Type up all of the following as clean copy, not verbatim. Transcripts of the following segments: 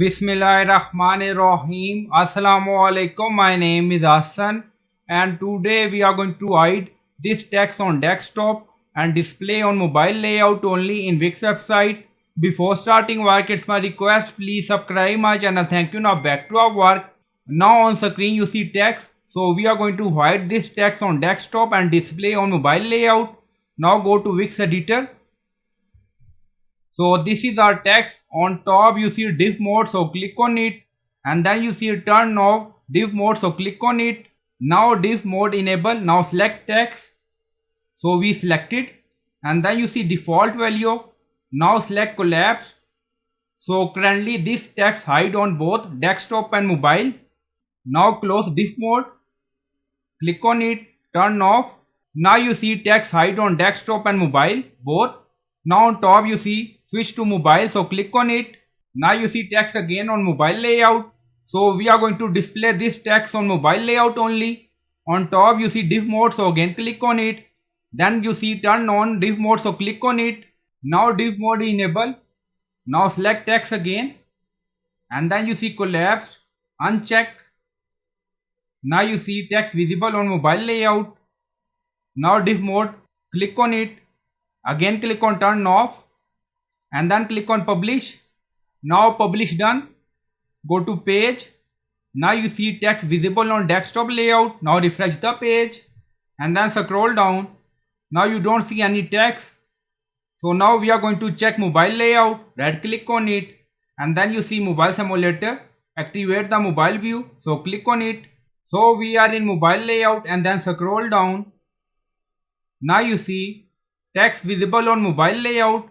Bismillahirrahmanirrahim. Assalamu alaikum. My name is Hassan and today we are going to hide this text on desktop and display on mobile layout only in Wix website. Before starting work, it's my request, please subscribe my channel. Thank you. Now back to our work. Now on screen you see text. So we are going to hide this text on desktop and display on mobile layout. Now go to Wix editor. So this is our text. On top you see div mode, so click on it, and then you see turn off div mode, so click on it. Now div mode enable. Now select text, so we select it, and then you see default value. Now select collapse. So currently this text hide on both desktop and mobile. Now close div mode, click on it, turn off. Now you see text hide on desktop and mobile both. Now on top you see switch to mobile, so click on it. Now you see text again on mobile layout. So we are going to display this text on mobile layout only. On top you see div mode, so again click on it. Then you see turn on div mode, so click on it. Now div mode enable. Now select text again, and then you see collapse, unchecked. Now you see text visible on mobile layout. Now div mode, click on it. Again click on turn off, and then click on publish. Now publish done. Go to page. Now you see text visible on desktop layout. Now refresh the page and then scroll down. Now you don't see any text. So now we are going to check mobile layout. Right click on it, and then you see mobile simulator. Activate the mobile view, so click on it. So we are in mobile layout, and then scroll down. Now you see text visible on mobile layout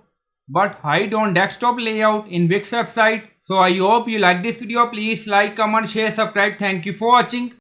but hide on desktop layout in Wix website. So I hope you like this video. Please like, comment, share, subscribe. Thank you for watching.